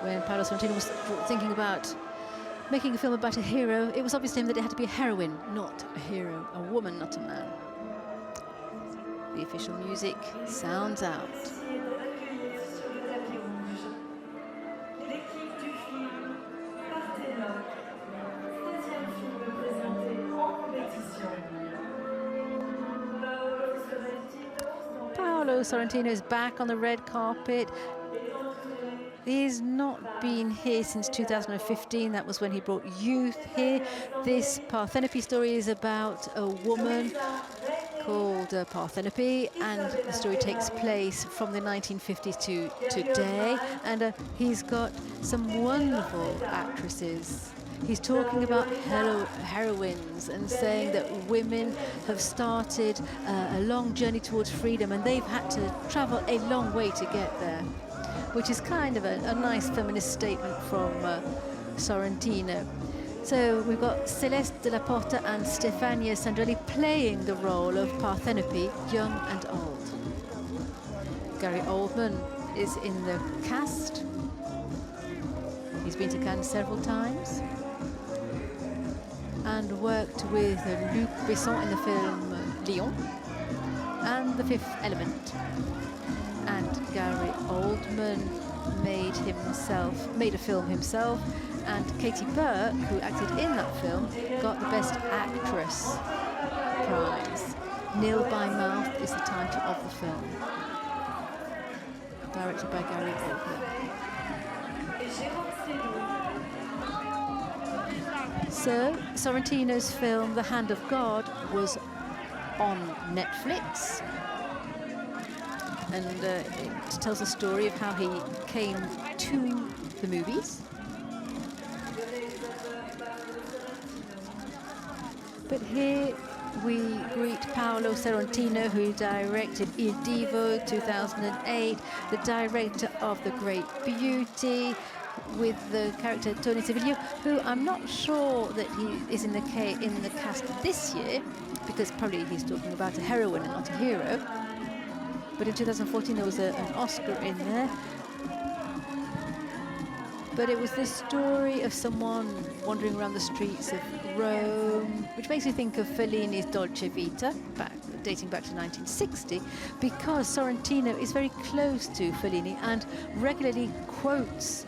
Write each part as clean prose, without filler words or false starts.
when Paolo Sorrentino was thinking about making a film about a hero, it was obvious to him that it had to be a heroine, not a hero, a woman, not a man. The official music sounds out. Paolo Sorrentino is back on the red carpet. He's not been here since 2015. That was when he brought Youth here. This Parthenope story is about a woman called Parthenope, and the story takes place from the 1950s to today. And he's got some wonderful actresses. He's talking about heroines and saying that women have started a long journey towards freedom, and they've had to travel a long way to get there, which is kind of a nice feminist statement from Sorrentino. So we've got Celeste, Dalla Porta and Stefania Sandrelli playing the role of Parthenope, young and old. Gary Oldman is in the cast. He's been to Cannes several times and worked with Luc Besson in the film Lyon and The Fifth Element. And Gary Oldman made a film himself, and Katie Burke, who acted in that film, got the Best Actress prize. Nil by Mouth is the title of the film, directed by Gary Oldman. So, Sorrentino's film The Hand of God was on Netflix, and it tells a story of how he came to the movies. But here we greet Paolo Sorrentino, who directed Il Divo 2008, the director of The Great Beauty, with the character Tony Silvio, who I'm not sure that he is in the cast this year, because probably he's talking about a heroine and not a hero. But in 2014 there was an Oscar in there. But it was the story of someone wandering around the streets of Rome, which makes me think of Fellini's Dolce Vita, dating back to 1960, because Sorrentino is very close to Fellini and regularly quotes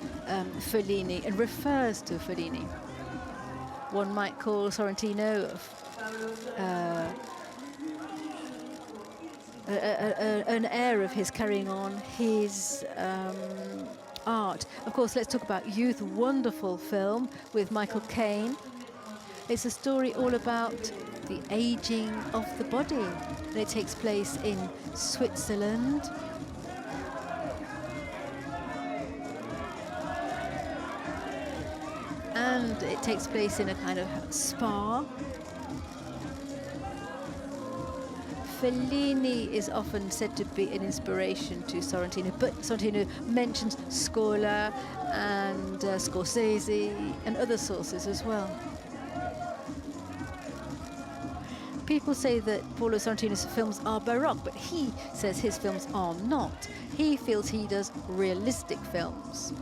Fellini and refers to Fellini. One might call Sorrentino an heir of his carrying on his art. Of course, let's talk about Youth, wonderful film with Michael Caine. It's a story all about the aging of the body. And it takes place in Switzerland. And it takes place in a kind of spa. Fellini is often said to be an inspiration to Sorrentino, but Sorrentino mentions Scola and Scorsese and other sources as well. People say that Paolo Sorrentino's films are baroque, but he says his films are not. He feels he does realistic films.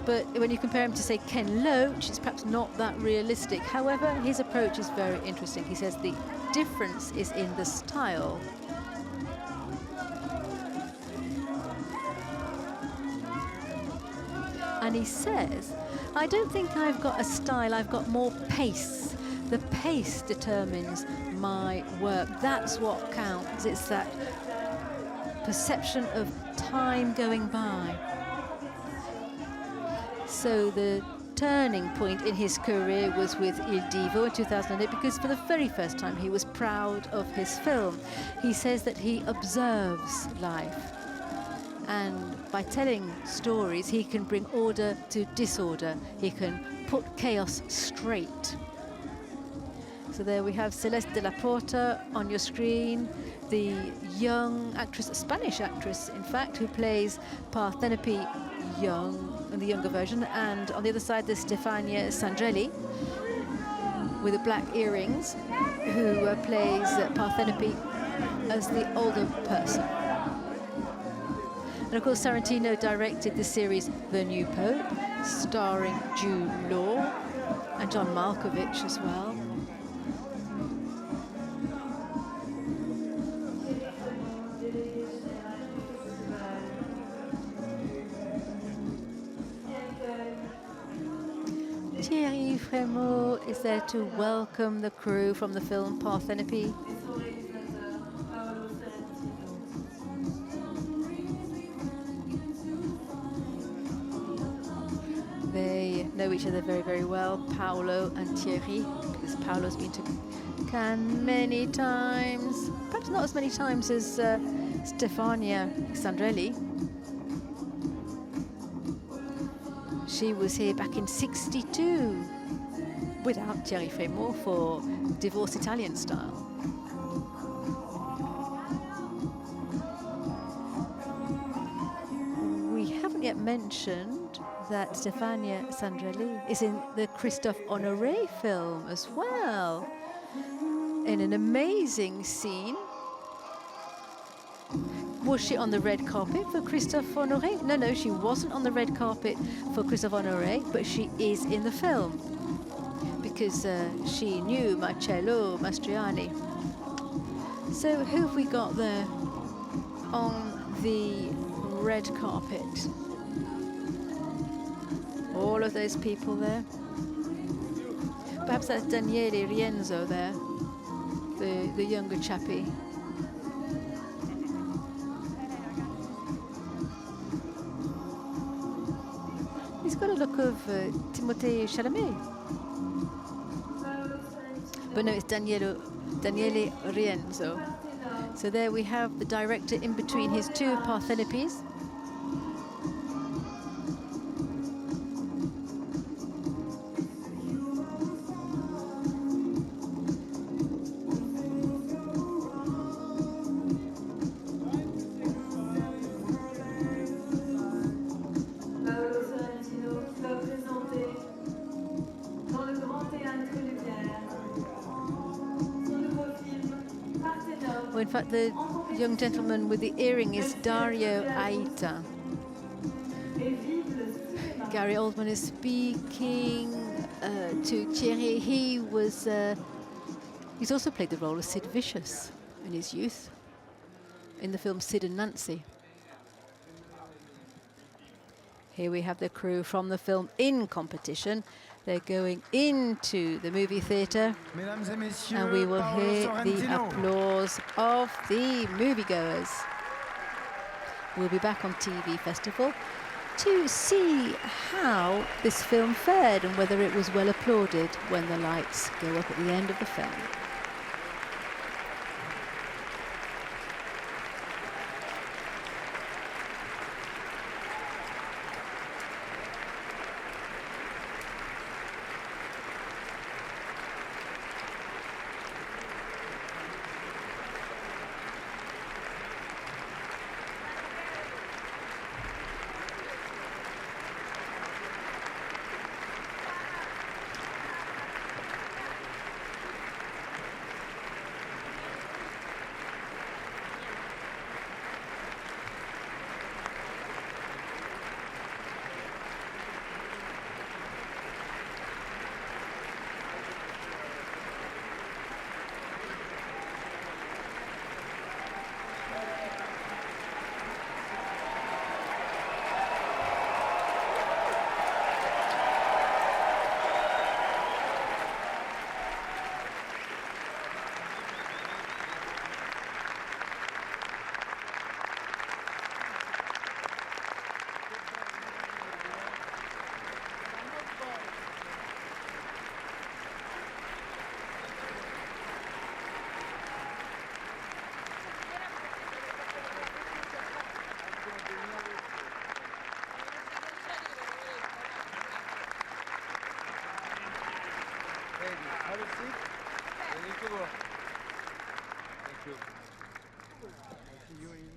But when you compare him to, say, Ken Loach, it's perhaps not that realistic. However, his approach is very interesting. He says the difference is in the style. And he says, I don't think I've got a style, I've got more pace. The pace determines my work. That's what counts. It's that perception of time going by. So the turning point in his career was with Il Divo in 2008, because for the very first time he was proud of his film. He says that he observes life, and by telling stories he can bring order to disorder. He can put chaos straight. So there we have Celeste de la Porta on your screen, the young actress, a Spanish actress in fact, who plays Parthenope young, in the younger version, and on the other side there's Stefania Sandrelli with the black earrings, who plays Parthenope as the older person. And of course, Sorrentino directed the series The New Pope, starring Jude Law and John Malkovich as well. Thierry Frémaux is there to welcome the crew from the film Parthenope. They know each other very, very well, Paolo and Thierry, because Paolo's been to Cannes many times, perhaps not as many times as Stefania Sandrelli. She was here back in '62 without Thierry Frémaux for Divorce Italian Style. We haven't yet mentioned that Stefania Sandrelli is in the Christophe Honoré film as well, in an amazing scene. Was she on the red carpet for Christophe Honoré? No, she wasn't on the red carpet for Christophe Honoré, but she is in the film because she knew Marcello Mastroianni. So who have we got there on the red carpet? All of those people there. Perhaps that's Daniele Rienzo there, the younger chappie. He's got a look of Timothée Chalamet. But no, it's Daniele Rienzo. So there we have the director in between his two Parthenopes. Well, in fact, the young gentleman with the earring is Dario Aita. Gary Oldman is speaking to Thierry. He's also played the role of Sid Vicious in his youth, in the film Sid and Nancy. Here we have the crew from the film in competition. They're going into the movie theatre, and we will hear the applause of the moviegoers. We'll be back on TV Festival to see how this film fared and whether it was well applauded when the lights go up at the end of the film. Have a seat. Thank you. I see you in